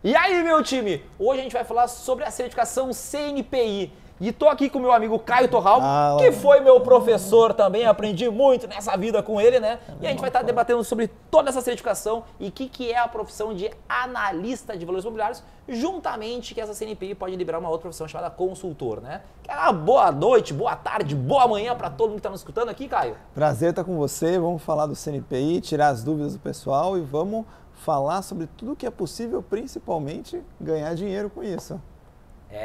E aí, meu time? Hoje a gente vai falar sobre a certificação CNPI. E tô aqui com o meu amigo Caio Torral, que foi meu professor também, aprendi muito nessa vida com ele, né? E a gente vai estar debatendo sobre toda essa certificação e o que é a profissão de analista de valores imobiliários, juntamente que essa CNPI pode liberar uma outra profissão chamada consultor, né? Que é uma boa noite, boa tarde, boa manhã para todo mundo que está nos escutando aqui, Caio. Prazer estar com você, vamos falar do CNPI, tirar as dúvidas do pessoal e vamos falar sobre tudo que é possível, principalmente ganhar dinheiro com isso.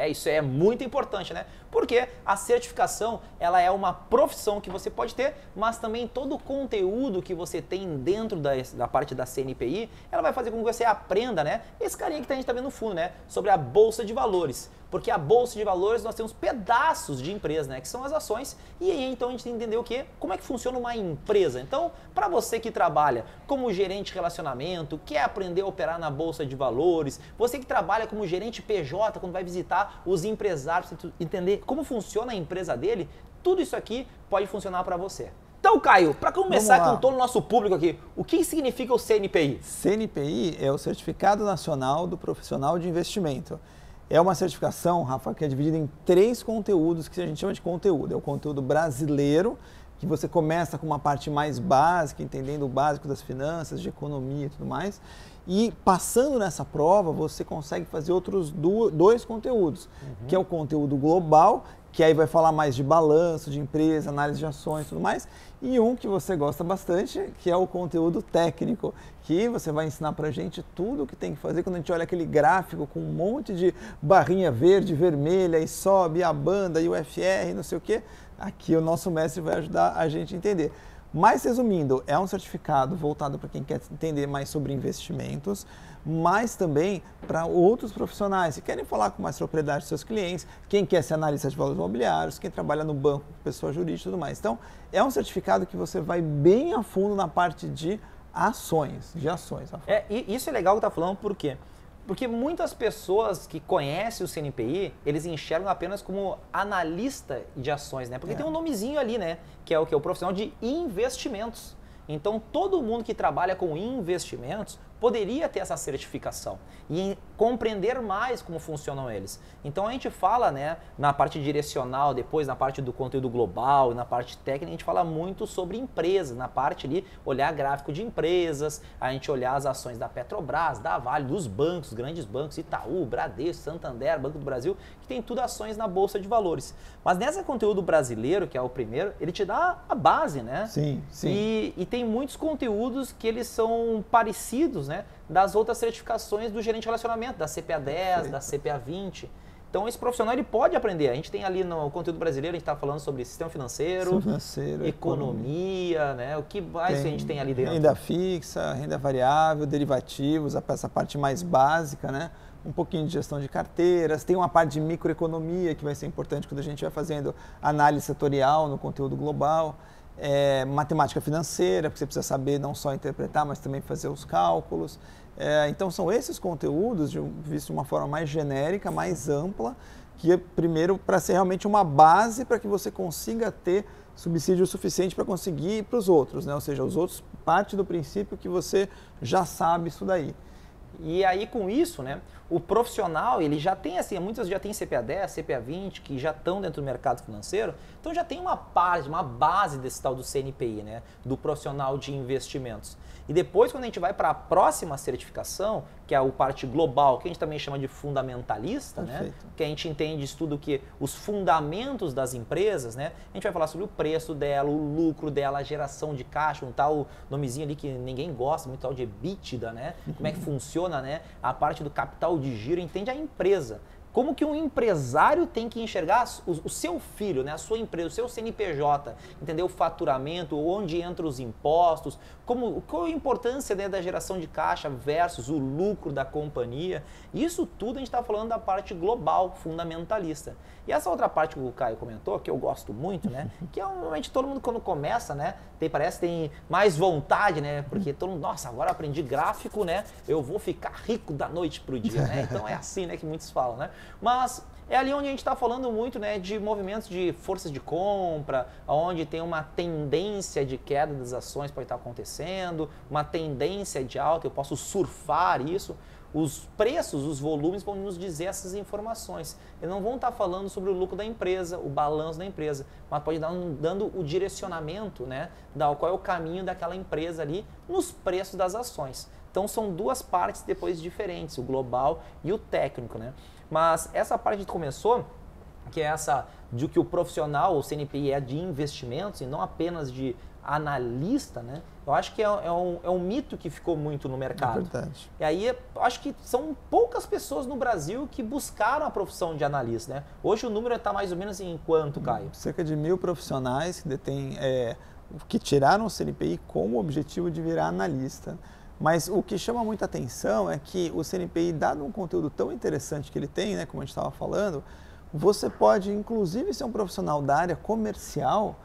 Isso é muito importante, né? Porque a certificação, ela é uma profissão que você pode ter, mas também todo o conteúdo que você tem dentro da parte da CNPI, ela vai fazer com que você aprenda, né? Esse carinha que a gente tá vendo no fundo, né? Sobre a Bolsa de Valores. Porque a Bolsa de Valores, nós temos pedaços de empresa, né? Que são as ações. E aí, então, a gente tem que entender o quê? Como é que funciona uma empresa. Então, para você que trabalha como gerente de relacionamento, quer aprender a operar na Bolsa de Valores, você que trabalha como gerente PJ, quando vai visitar os empresários, entender como funciona a empresa dele, tudo isso aqui pode funcionar para você. Então, Caio, para começar com todo o nosso público aqui, o que significa o CNPI? CNPI é o Certificado Nacional do Profissional de Investimento. É uma certificação, Rafa, que é dividida em 3 conteúdos que a gente chama de conteúdo. É o conteúdo brasileiro, que você começa com uma parte mais básica, entendendo o básico das finanças, de economia e tudo mais. E passando nessa prova, você consegue fazer outros 2 conteúdos, que é o conteúdo global, que aí vai falar mais de balanço de empresa, análise de ações e tudo mais, e um que você gosta bastante, que é o conteúdo técnico, que você vai ensinar pra gente tudo o que tem que fazer quando a gente olha aquele gráfico com um monte de barrinha verde, vermelha, e sobe a banda e o FR, não sei o quê. Aqui o nosso mestre vai ajudar a gente a entender. Mas resumindo, é um certificado voltado para quem quer entender mais sobre investimentos, mas também para outros profissionais que querem falar com mais propriedade dos seus clientes, quem quer ser analista de valores imobiliários, quem trabalha no banco, pessoa jurídica e tudo mais. Então, é um certificado que você vai bem a fundo na parte de ações, E isso é legal que tá falando, por quê? Porque muitas pessoas que conhecem o CNPI, eles enxergam apenas como analista de ações, né? Porque tem um nomezinho ali, né? Que é o profissional de investimentos. Então, todo mundo que trabalha com investimentos poderia ter essa certificação e compreender mais como funcionam eles. Então, a gente fala, né, na parte direcional, depois na parte do conteúdo global e na parte técnica, a gente fala muito sobre empresas, na parte ali, olhar gráfico de empresas, a gente olhar as ações da Petrobras, da Vale, dos bancos, grandes bancos, Itaú, Bradesco, Santander, Banco do Brasil, que tem tudo ações na Bolsa de Valores. Mas nesse conteúdo brasileiro, que é o primeiro, ele te dá a base, né? Sim. E tem muitos conteúdos que eles são parecidos, né, das outras certificações do gerente de relacionamento, da CPA 10, da CPA 20. Então, esse profissional ele pode aprender. A gente tem ali no conteúdo brasileiro, a gente está falando sobre sistema financeiro, economia, né? O que mais a gente tem ali dentro? Renda fixa, renda variável, derivativos, essa parte mais básica, né? Um pouquinho de gestão de carteiras, tem uma parte de microeconomia que vai ser importante quando a gente vai fazendo análise setorial no conteúdo global. Matemática financeira, porque você precisa saber não só interpretar, mas também fazer os cálculos. Então, são esses conteúdos, visto de uma forma mais genérica, mais ampla, que é, primeiro, para ser realmente uma base para que você consiga ter subsídio suficiente para conseguir ir para os outros, né? Ou seja, os outros parte do princípio que você já sabe isso daí. E aí, com isso, né, o profissional, ele já tem, assim, muitos já tem CPA 10, CPA 20, que já estão dentro do mercado financeiro, então já tem uma base desse tal do CNPI, né, do profissional de investimentos. E depois, quando a gente vai para a próxima certificação, que é a parte global, que a gente também chama de fundamentalista, né? Que a gente entende, estuda os fundamentos das empresas, né? A gente vai falar sobre o preço dela, o lucro dela, a geração de caixa, um tal nomezinho ali que ninguém gosta, muito tal de EBITDA, né? Como é que funciona, né? A parte do capital de giro, entende a empresa. Como que um empresário tem que enxergar o seu filho, né, a sua empresa, o seu CNPJ, entender o faturamento, onde entram os impostos, qual a importância, né, da geração de caixa versus o lucro da companhia. Isso tudo a gente está falando da parte global, fundamentalista. E essa outra parte que o Caio comentou, que eu gosto muito, né, que é normalmente todo mundo quando começa, né, parece que tem mais vontade, né, porque todo mundo, nossa, agora eu aprendi gráfico, né, eu vou ficar rico da noite pro dia, né, então é assim, né, que muitos falam, né. Mas é ali onde a gente está falando muito, né, de movimentos de forças de compra, onde tem uma tendência de queda das ações pode estar acontecendo, uma tendência de alta, eu posso surfar isso. os preços, os volumes vão nos dizer essas informações. Eles não vão estar falando sobre o lucro da empresa, o balanço da empresa, mas pode dar dando o direcionamento, né, qual é o caminho daquela empresa ali nos preços das ações. Então são duas partes depois diferentes, o global e o técnico, né? Mas essa parte que começou, que é essa de que o profissional, o CNPI, é de investimentos e não apenas de analista, né? Eu acho que é um mito que ficou muito no mercado. É verdade. E aí, eu acho que são poucas pessoas no Brasil que buscaram a profissão de analista, né? Hoje o número está mais ou menos em quanto, Caio? Cerca de 1.000 profissionais que que tiraram o CNPI com o objetivo de virar analista. Mas o que chama muita atenção é que o CNPI, dado um conteúdo tão interessante que ele tem, né, como a gente estava falando, você pode, inclusive, ser um profissional da área comercial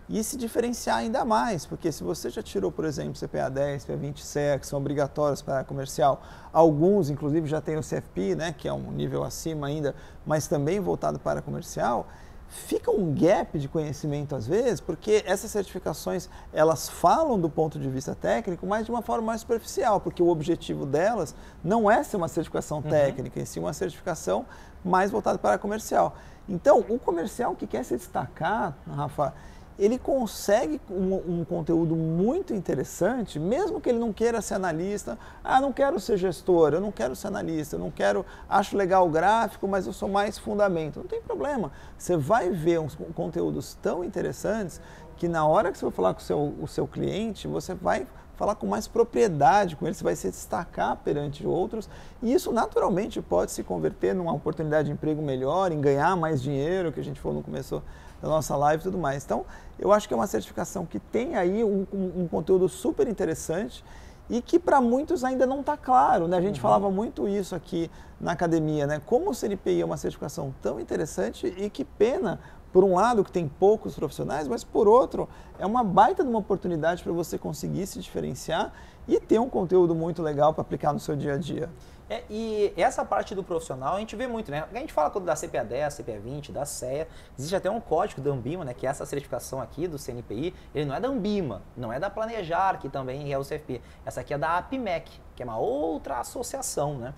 e se diferenciar ainda mais, porque se você já tirou, por exemplo, CPA 10, CPA 20 CE, que são obrigatórios para a área comercial, alguns, inclusive, já têm o CFP, né, que é um nível acima ainda, mas também voltado para a área comercial, fica um gap de conhecimento às vezes, porque essas certificações, elas falam do ponto de vista técnico, mas de uma forma mais superficial, porque o objetivo delas não é ser uma certificação técnica, e sim uma certificação mais voltada para a comercial. Então, o comercial que quer se destacar, Rafa, ele consegue um conteúdo muito interessante, mesmo que ele não queira ser analista. Ah, não quero ser gestor, eu não quero ser analista, eu não quero, acho legal o gráfico, mas eu sou mais fundamento. Não tem problema. Você vai ver uns conteúdos tão interessantes que na hora que você for falar com o seu cliente, você vai falar com mais propriedade com ele, você vai se destacar perante outros, e isso naturalmente pode se converter numa oportunidade de emprego melhor, em ganhar mais dinheiro, que a gente falou no começo da nossa live e tudo mais. Então, eu acho que é uma certificação que tem aí um conteúdo super interessante e que para muitos ainda não está claro, né? A gente falava muito isso aqui na academia, né? Como o CNPI é uma certificação tão interessante e que pena, por um lado, que tem poucos profissionais, mas por outro, é uma baita de uma oportunidade para você conseguir se diferenciar e ter um conteúdo muito legal para aplicar no seu dia a dia. E essa parte do profissional a gente vê muito, né? A gente fala da CPA 10, CPA 20, da CEA, existe até um código da Anbima, né? Que é essa certificação aqui do CNPI, ele não é da Anbima, não é da Planejar, que também é o CFP. Essa aqui é da APMEC, que é uma outra associação, né?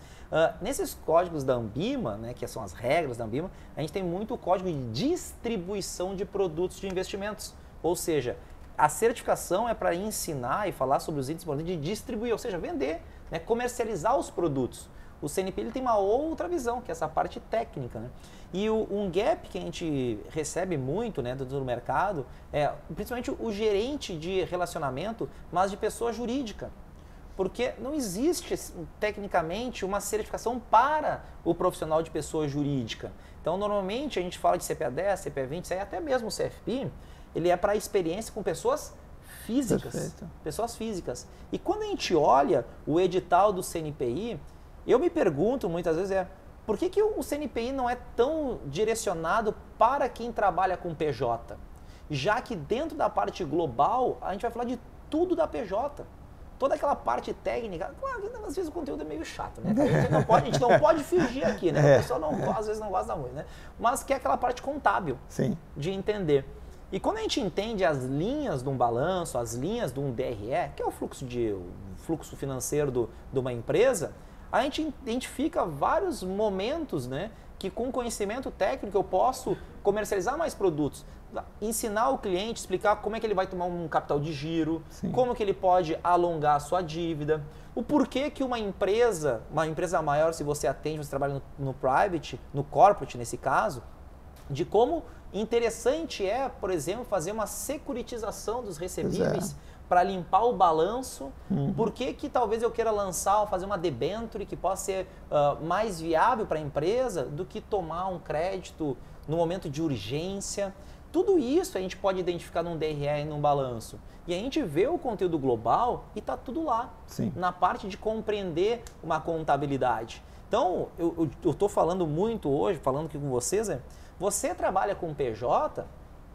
Nesses códigos da Anbima, né, que são as regras da Anbima, a gente tem muito o código de distribuição de produtos de investimentos. Ou seja, a certificação é para ensinar e falar sobre os itens importantes de distribuir, ou seja, vender, né, comercializar os produtos. O CNPI ele tem uma outra visão, que é essa parte técnica, né? E um gap que a gente recebe muito, né, do mercado é principalmente o gerente de relacionamento, mas de pessoa jurídica. Porque não existe, tecnicamente, uma certificação para o profissional de pessoa jurídica. Então, normalmente, a gente fala de CPA 10, CPA 20, até mesmo o CFP, ele é para experiência com pessoas físicas. Perfeito. Pessoas físicas. E quando a gente olha o edital do CNPI, eu me pergunto muitas vezes por que o CNPI não é tão direcionado para quem trabalha com PJ? Já que dentro da parte global, a gente vai falar de tudo da PJ. Toda aquela parte técnica, claro, às vezes o conteúdo é meio chato, né? A gente não pode fugir aqui, né? O pessoal às vezes não gosta muito, né? Mas que é aquela parte contábil. Sim. De entender. E quando a gente entende as linhas de um balanço, as linhas de um DRE, que é o fluxo financeiro de uma empresa, a gente identifica vários momentos, né, que com conhecimento técnico eu posso comercializar mais produtos, ensinar o cliente, explicar como é que ele vai tomar um capital de giro, Sim. como que ele pode alongar a sua dívida, o porquê que uma empresa maior, se você atende, você trabalha no private, no corporate nesse caso, de como interessante é, por exemplo, fazer uma securitização dos recebíveis para limpar o balanço. Por que talvez eu queira fazer uma debenture que possa ser mais viável para a empresa do que tomar um crédito no momento de urgência. Tudo isso a gente pode identificar num DRE e num balanço. E a gente vê o conteúdo global e está tudo lá, Sim. na parte de compreender uma contabilidade. Então, eu estou falando muito hoje, falando aqui com vocês, você trabalha com PJ,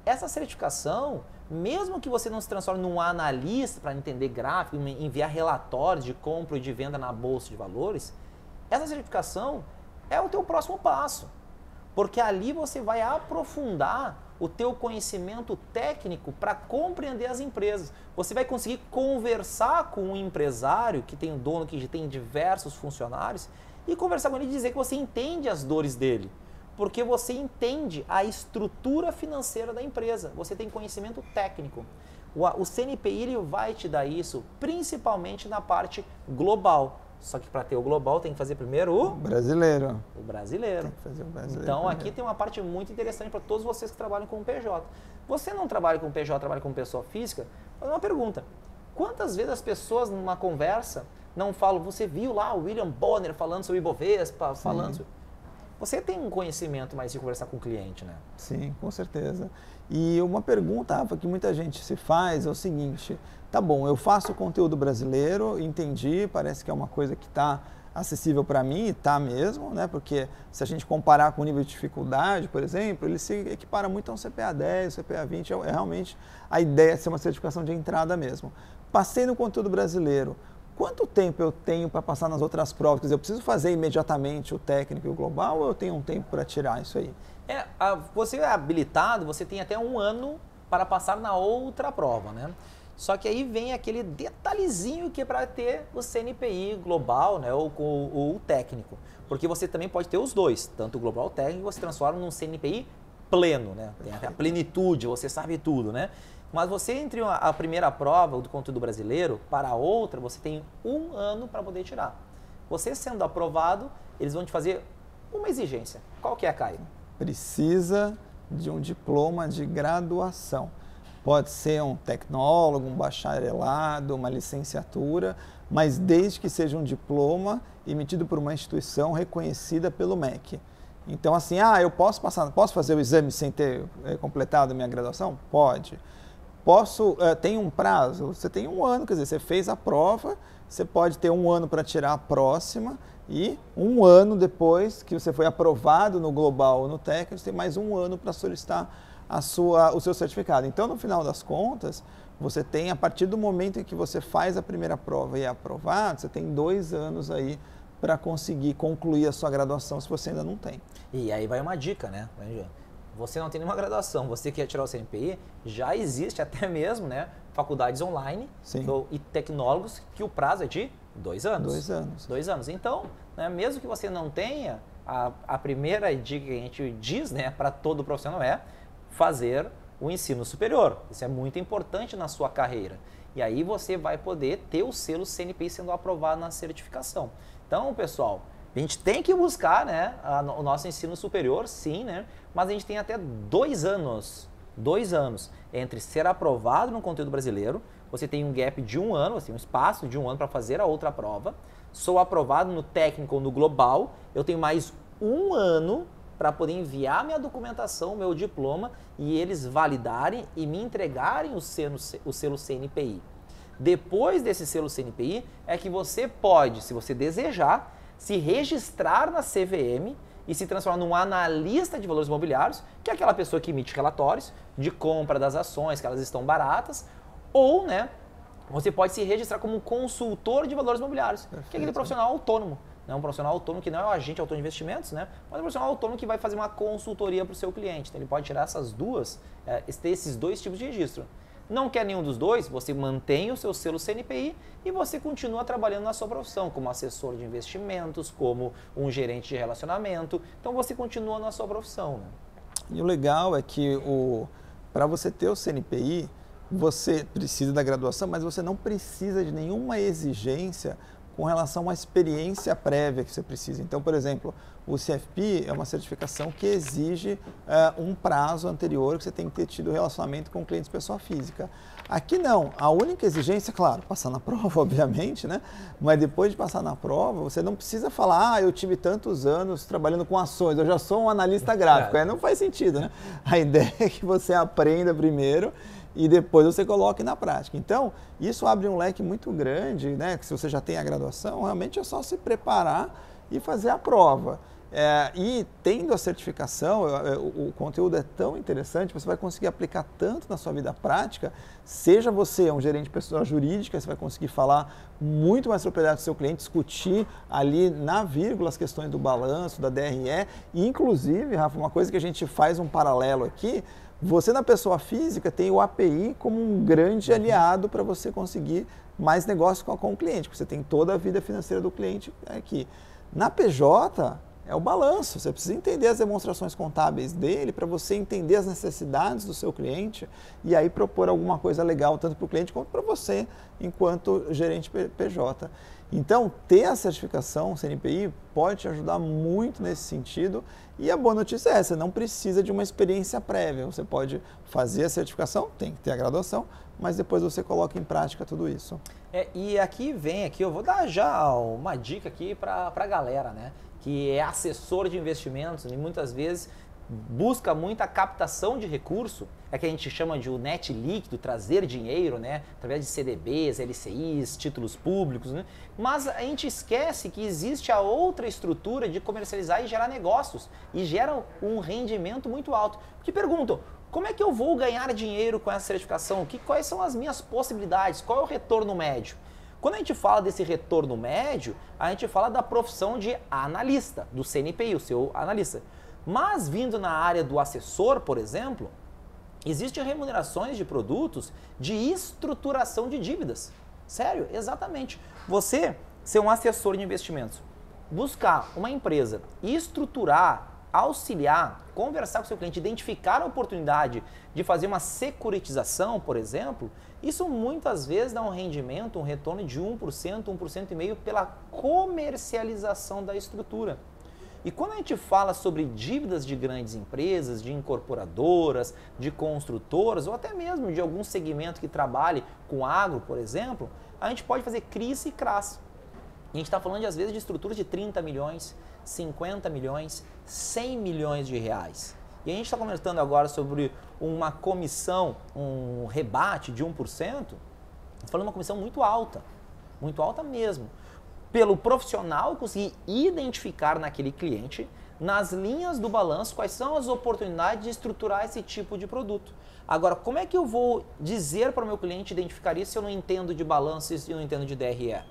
essa certificação, mesmo que você não se transforme num analista para entender gráfico, enviar relatórios de compra e de venda na bolsa de valores, essa certificação é o teu próximo passo. Porque ali você vai aprofundar o teu conhecimento técnico para compreender as empresas. Você vai conseguir conversar com um empresário que tem um dono, que tem diversos funcionários, e conversar com ele e dizer que você entende as dores dele. Porque você entende a estrutura financeira da empresa, você tem conhecimento técnico. O CNPI ele vai te dar isso, principalmente na parte global. Só que para ter o global tem que fazer primeiro o brasileiro. O brasileiro. Tem que fazer o brasileiro. Então primeiro. Aqui tem uma parte muito interessante para todos vocês que trabalham com PJ. Você não trabalha com PJ, trabalha com pessoa física? Mas uma pergunta: quantas vezes as pessoas numa conversa não falam, você viu lá o William Bonner falando sobre Ibovespa, falando sobre... Você tem um conhecimento mais de conversar com o cliente, né? Sim, com certeza. E uma pergunta, Rafa, que muita gente se faz é o seguinte: tá bom, eu faço conteúdo brasileiro, entendi, parece que é uma coisa que está acessível para mim, e está mesmo, né? Porque se a gente comparar com o nível de dificuldade, por exemplo, ele se equipara muito a um CPA 10, CPA 20, é realmente a ideia de ser uma certificação de entrada mesmo. Passei no conteúdo brasileiro. Quanto tempo eu tenho para passar nas outras provas? Quer dizer, eu preciso fazer imediatamente o técnico e o global ou eu tenho um tempo para tirar isso aí? Você é habilitado, você tem até 1 ano para passar na outra prova, né? Só que aí vem aquele detalhezinho que é para ter o CNPI global, né, ou o técnico. Porque você também pode ter os dois, tanto o global ou o técnico, você transforma num CNPI pleno, né? Tem até a plenitude, você sabe tudo, né? Mas você, entre a primeira prova do conteúdo brasileiro para a outra, você tem 1 ano para poder tirar. Você sendo aprovado, eles vão te fazer uma exigência. Qual que é, Caio? Precisa de um diploma de graduação. Pode ser um tecnólogo, um bacharelado, uma licenciatura, mas desde que seja um diploma emitido por uma instituição reconhecida pelo MEC. Então, assim, eu posso fazer o exame sem ter completado a minha graduação? Pode. Tem um prazo? Você tem 1 ano, quer dizer, você fez a prova, você pode ter 1 ano para tirar a próxima e 1 ano depois que você foi aprovado no global ou no técnico, você tem mais 1 ano para solicitar o seu certificado. Então, no final das contas, você tem, a partir do momento em que você faz a primeira prova e é aprovado, você tem 2 anos aí para conseguir concluir a sua graduação se você ainda não tem. E aí vai uma dica, né? Você não tem nenhuma graduação, você quer tirar o CNPI, já existe até mesmo, né, faculdades online e tecnólogos que o prazo é de 2 anos. 2 anos. 2 anos. Então, né, mesmo que você não tenha, a primeira dica que a gente diz, né, para todo profissional é fazer o ensino superior. Isso é muito importante na sua carreira. E aí você vai poder ter o selo CNPI sendo aprovado na certificação. Então, pessoal, a gente tem que buscar, né, o nosso ensino superior, sim, né, mas a gente tem até 2 anos, 2 anos entre ser aprovado no conteúdo brasileiro, você tem um gap de 1 ano, assim, um espaço de 1 ano para fazer a outra prova, sou aprovado no técnico ou no global, eu tenho mais 1 ano para poder enviar minha documentação, meu diploma, e eles validarem e me entregarem o selo CNPI. Depois desse selo CNPI, é que você pode, se você desejar, se registrar na CVM e se transformar num analista de valores imobiliários, que é aquela pessoa que emite relatórios de compra das ações, que elas estão baratas, ou, né, você pode se registrar como um consultor de valores imobiliários, que é aquele profissional autônomo. Né? Um profissional autônomo que não é um agente autônomo de investimentos, né? Mas é um profissional autônomo que vai fazer uma consultoria para o seu cliente. Então ele pode tirar esses 2 tipos de registro. Não quer nenhum dos 2, você mantém o seu selo CNPI e você continua trabalhando na sua profissão, como assessor de investimentos, como um gerente de relacionamento. Então você continua na sua profissão. Né? E o legal é que para você ter o CNPI, você precisa da graduação, mas você não precisa de nenhuma exigência com relação à experiência prévia que você precisa. Então, por exemplo, o CFP é uma certificação que exige um prazo anterior que você tem que ter tido relacionamento com clientes pessoa física. Aqui não, a única exigência, claro, passar na prova, obviamente, né? Mas depois de passar na prova, você não precisa falar, eu tive tantos anos trabalhando com ações, eu já sou um analista gráfico. Aí não faz sentido, né? A ideia é que você aprenda primeiro e depois você coloque na prática. Então, isso abre um leque muito grande, né? Que se você já tem a graduação, realmente é só se preparar e fazer a prova. E tendo a certificação, o conteúdo é tão interessante, você vai conseguir aplicar tanto na sua vida prática, seja você um gerente de pessoa jurídica, você vai conseguir falar muito mais propriedade do seu cliente, discutir ali na vírgula as questões do balanço, da DRE, e inclusive, Rafa, uma coisa que a gente faz um paralelo aqui, você na pessoa física tem o API como um grande aliado para você conseguir mais negócio com o cliente, porque você tem toda a vida financeira do cliente aqui. Na PJ, é o balanço, você precisa entender as demonstrações contábeis dele para você entender as necessidades do seu cliente e aí propor alguma coisa legal tanto para o cliente quanto para você enquanto gerente PJ. Então, ter a certificação CNPI pode te ajudar muito nesse sentido e a boa notícia é essa, não precisa de uma experiência prévia, você pode fazer a certificação, tem que ter a graduação, mas depois você coloca em prática tudo isso. E aqui eu vou dar já uma dica aqui para a galera, né? Que é assessor de investimentos e muitas vezes busca muita captação de recurso, é que a gente chama de o net líquido, trazer dinheiro, né, através de CDBs, LCIs, títulos públicos, né? Mas a gente esquece que existe a outra estrutura de comercializar e gerar negócios e gera um rendimento muito alto. Porque perguntam, como é que eu vou ganhar dinheiro com essa certificação? Quais são as minhas possibilidades? Qual é o retorno médio? Quando a gente fala desse retorno médio, a gente fala da profissão de analista, do CNPI, o seu analista. Mas vindo na área do assessor, por exemplo, existem remunerações de produtos de estruturação de dívidas. Sério, exatamente. Você ser um assessor de investimentos, buscar uma empresa, estruturar, auxiliar, conversar com o seu cliente, identificar a oportunidade de fazer uma securitização, por exemplo, isso muitas vezes dá um rendimento, um retorno de 1%, 1,5% pela comercialização da estrutura. E quando a gente fala sobre dívidas de grandes empresas, de incorporadoras, de construtoras ou até mesmo de algum segmento que trabalhe com agro, por exemplo, a gente pode fazer CRIs e CRAs. E a gente está falando, às vezes, de estruturas de 30 milhões, 50 milhões, 100 milhões de reais. E a gente está conversando agora sobre uma comissão, um rebate de 1%, falando uma comissão muito alta mesmo. Pelo profissional conseguir identificar naquele cliente, nas linhas do balanço, quais são as oportunidades de estruturar esse tipo de produto. Agora, como é que eu vou dizer para o meu cliente identificar isso se eu não entendo de balanço e não entendo de DRE?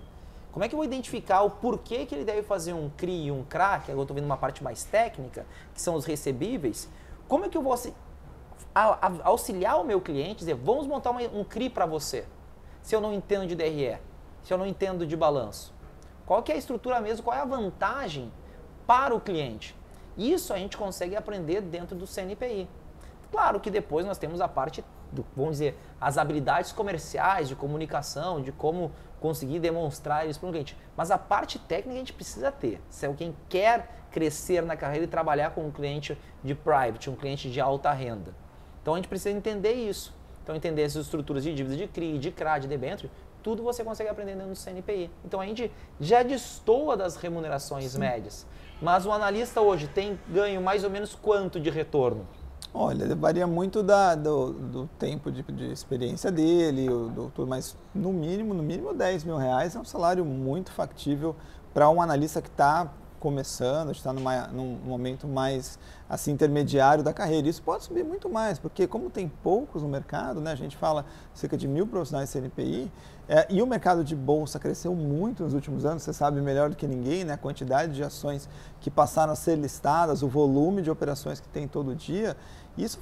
Como é que eu vou identificar o porquê que ele deve fazer um CRI e um CRA, que agora eu estou vendo uma parte mais técnica, que são os recebíveis? Como é que eu vou auxiliar o meu cliente, dizer, vamos montar um CRI para você, se eu não entendo de DRE, se eu não entendo de balanço? Qual que é a estrutura mesmo, qual é a vantagem para o cliente? Isso a gente consegue aprender dentro do CNPI. Claro que depois nós temos a parte, vamos dizer, as habilidades comerciais, de comunicação, de como conseguir demonstrar isso para o cliente. Mas a parte técnica a gente precisa ter. Se é quem quer crescer na carreira e trabalhar com um cliente de private, um cliente de alta renda. Então a gente precisa entender isso. Então entender essas estruturas de dívidas de CRI, de CRA, de debênture, tudo você consegue aprender dentro do CNPI. Então a gente já destoa das remunerações médias. Mas o analista hoje tem ganho mais ou menos quanto de retorno? Olha, varia muito do tempo de experiência dele, mas no mínimo 10 mil reais é um salário muito factível para um analista que está começando, está num momento mais assim, intermediário da carreira. Isso pode subir muito mais, porque como tem poucos no mercado, né, a gente fala cerca de 1.000 profissionais CNPI, e o mercado de bolsa cresceu muito nos últimos anos, você sabe melhor do que ninguém, né, a quantidade de ações que passaram a ser listadas, o volume de operações que tem todo dia, isso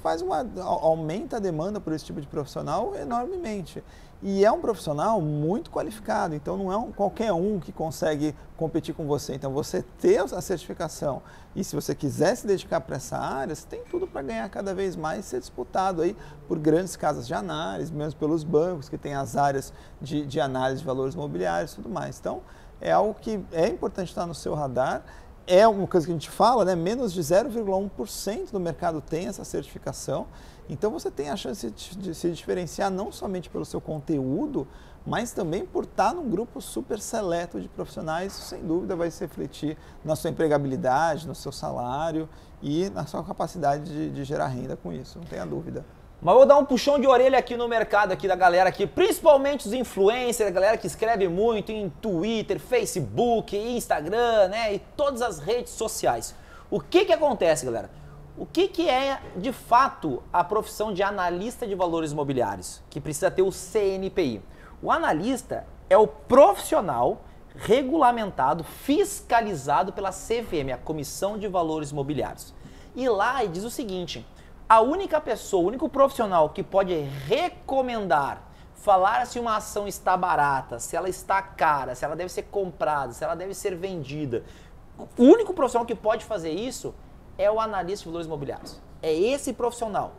aumenta a demanda por esse tipo de profissional enormemente. E é um profissional muito qualificado, então não é qualquer um que consegue competir com você. Então você ter a certificação e se você quiser se dedicar para essa área, você tem tudo para ganhar cada vez mais e ser disputado aí por grandes casas de análise, mesmo pelos bancos que têm as áreas de análise de valores imobiliários e tudo mais. Então é algo que é importante estar no seu radar. É uma coisa que a gente fala, né? Menos de 0,1% do mercado tem essa certificação. Então você tem a chance de se diferenciar não somente pelo seu conteúdo, mas também por estar num grupo super seleto de profissionais. Isso, sem dúvida, vai se refletir na sua empregabilidade, no seu salário e na sua capacidade de gerar renda com isso, não tenha dúvida. Mas vou dar um puxão de orelha aqui no mercado aqui da galera aqui, principalmente os influencers, a galera que escreve muito em Twitter, Facebook, Instagram, né, e todas as redes sociais. O que acontece, galera? O que é, de fato, a profissão de analista de valores imobiliários, que precisa ter o CNPI? O analista é o profissional regulamentado, fiscalizado pela CVM, a Comissão de Valores Imobiliários. E lá diz o seguinte, a única pessoa, o único profissional que pode recomendar, falar se uma ação está barata, se ela está cara, se ela deve ser comprada, se ela deve ser vendida, o único profissional que pode fazer isso é o analista de valores imobiliários. É esse profissional.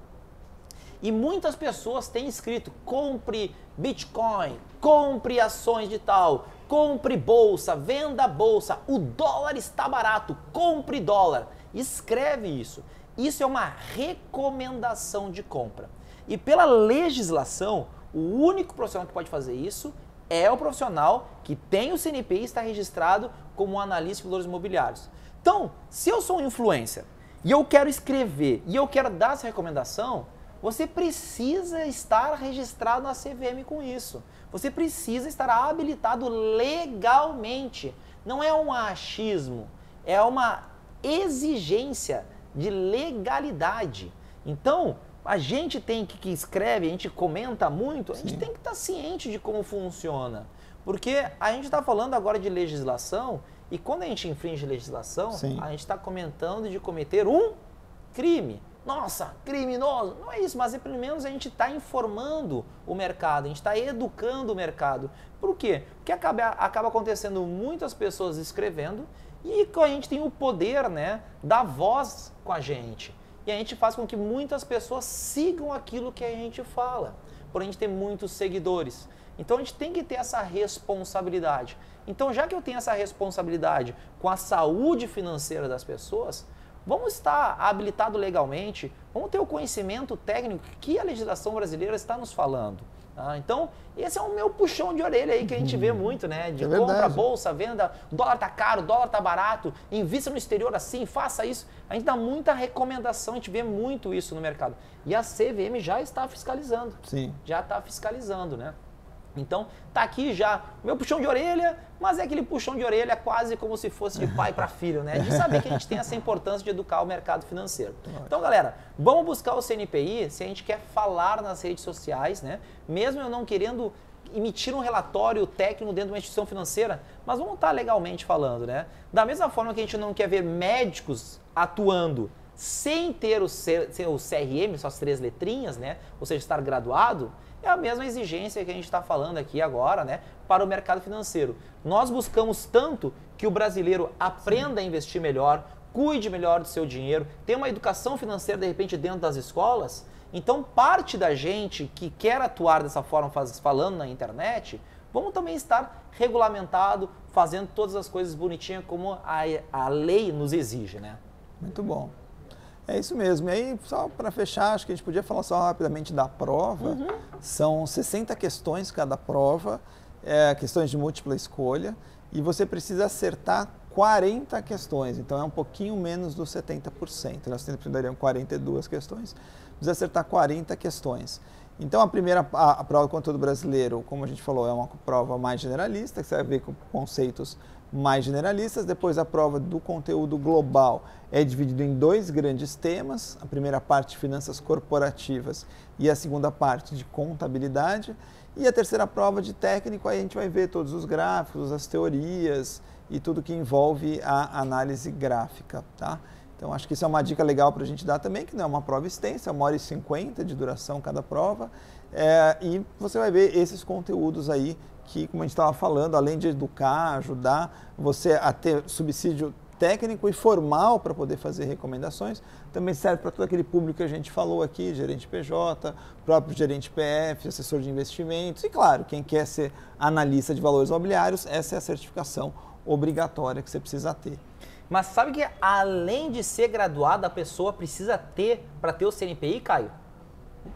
E muitas pessoas têm escrito, compre Bitcoin, compre ações de tal, compre bolsa, venda bolsa, o dólar está barato, compre dólar. Escreve isso. Isso é uma recomendação de compra. E pela legislação, o único profissional que pode fazer isso é o profissional que tem o CNPI e está registrado como analista de valores imobiliários. Então, se eu sou um influencer e eu quero escrever e eu quero dar essa recomendação, você precisa estar registrado na CVM com isso. Você precisa estar habilitado legalmente. Não é um achismo, é uma exigência de legalidade. Então, a gente tem que escreve, a gente comenta muito, a gente tem que estar ciente de como funciona. Porque a gente está falando agora de legislação e quando a gente infringe legislação, a gente está comentando de cometer um crime. Nossa, criminoso! Não é isso, mas pelo menos a gente está informando o mercado, a gente está educando o mercado. Por quê? Porque acaba acontecendo muitas pessoas escrevendo e a gente tem o poder, né, da voz com a gente. E a gente faz com que muitas pessoas sigam aquilo que a gente fala, por a gente ter muitos seguidores. Então a gente tem que ter essa responsabilidade. Então já que eu tenho essa responsabilidade com a saúde financeira das pessoas, vamos estar habilitado legalmente, vamos ter o conhecimento técnico que a legislação brasileira está nos falando. Então, esse é o meu puxão de orelha aí que a gente vê muito, né? De compra, bolsa, venda, o dólar tá caro, o dólar tá barato, invista no exterior assim, faça isso. A gente dá muita recomendação, a gente vê muito isso no mercado. E a CVM já está fiscalizando. Já está fiscalizando, né? Então, tá aqui já o meu puxão de orelha, mas é aquele puxão de orelha quase como se fosse de pai para filho, né? De saber que a gente tem essa importância de educar o mercado financeiro. Então, galera, vamos buscar o CNPI se a gente quer falar nas redes sociais, né? Mesmo eu não querendo emitir um relatório técnico dentro de uma instituição financeira, mas vamos estar legalmente falando, né? Da mesma forma que a gente não quer ver médicos atuando sem ter o CRM, só as 3 letrinhas, né? Ou seja, estar graduado, é a mesma exigência que a gente está falando aqui agora, né, para o mercado financeiro. Nós buscamos tanto que o brasileiro aprenda a investir melhor, cuide melhor do seu dinheiro, tenha uma educação financeira, de repente, dentro das escolas. Então, parte da gente que quer atuar dessa forma, falando na internet, vamos também estar regulamentado, fazendo todas as coisas bonitinhas como a lei nos exige, né? Muito bom. É isso mesmo. E aí, só para fechar, acho que a gente podia falar só rapidamente da prova. São 60 questões cada prova, questões de múltipla escolha, e você precisa acertar 40 questões, então é um pouquinho menos dos 70%. Nós precisaríamos 42 questões, precisa acertar 40 questões. Então a prova do conteúdo brasileiro, como a gente falou, é uma prova mais generalista, que você vai ver com conceitos mais generalistas. Depois a prova do conteúdo global é dividida em 2 grandes temas, a primeira parte de finanças corporativas e a segunda parte de contabilidade, e a terceira prova de técnico, aí a gente vai ver todos os gráficos, as teorias e tudo que envolve a análise gráfica, tá? Então acho que isso é uma dica legal para a gente dar também, que não é uma prova extensa, é 1h50 de duração cada prova, e você vai ver esses conteúdos aí que, como a gente estava falando, além de educar, ajudar você a ter subsídio técnico e formal para poder fazer recomendações, também serve para todo aquele público que a gente falou aqui, gerente PJ, próprio gerente PF, assessor de investimentos e, claro, quem quer ser analista de valores imobiliários, essa é a certificação obrigatória que você precisa ter. Mas sabe que além de ser graduado, a pessoa precisa ter, para ter o CNPI, Caio?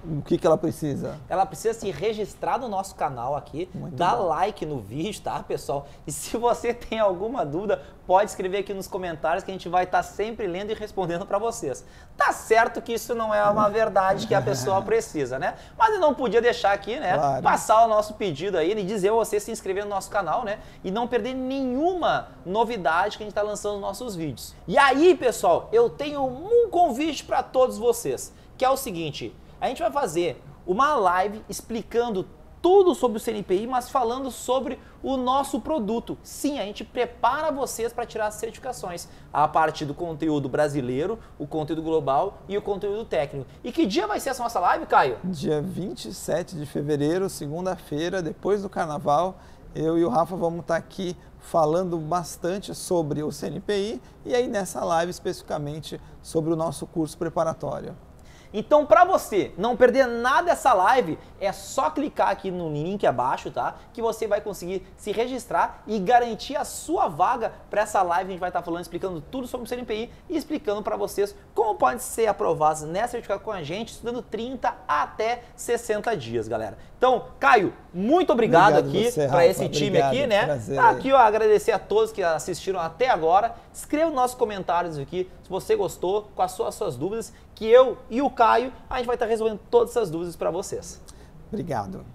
O que ela precisa? Ela precisa se registrar no nosso canal aqui, dar like no vídeo, tá, pessoal? E se você tem alguma dúvida, pode escrever aqui nos comentários que a gente vai estar sempre lendo e respondendo para vocês. Tá certo que isso não é uma verdade que a pessoa precisa, né? Mas eu não podia deixar aqui, né, passar o nosso pedido aí e dizer a você se inscrever no nosso canal, né, e não perder nenhuma novidade que a gente está lançando nos nossos vídeos. E aí, pessoal, eu tenho um convite para todos vocês, que é o seguinte: a gente vai fazer uma live explicando tudo sobre o CNPI, mas falando sobre o nosso produto. Sim, a gente prepara vocês para tirar as certificações, a partir do conteúdo brasileiro, o conteúdo global e o conteúdo técnico. E que dia vai ser essa nossa live, Caio? Dia 27 de fevereiro, segunda-feira, depois do Carnaval. Eu e o Rafa vamos estar aqui falando bastante sobre o CNPI e aí nessa live especificamente sobre o nosso curso preparatório. Então, para você não perder nada dessa live, é só clicar aqui no link abaixo, tá? Que você vai conseguir se registrar e garantir a sua vaga para essa live. A gente vai estar falando, explicando tudo sobre o CNPI e explicando para vocês como podem ser aprovados nessa certificação com a gente, estudando 30 até 60 dias, galera. Então, Caio, muito obrigado aqui para esse time aqui, né? Prazer. Tá aqui, ó, agradecer a todos que assistiram até agora. Escreva nos nossos comentários aqui se você gostou, com as suas dúvidas, que eu e o Caio, a gente vai estar resolvendo todas essas dúvidas para vocês. Obrigado.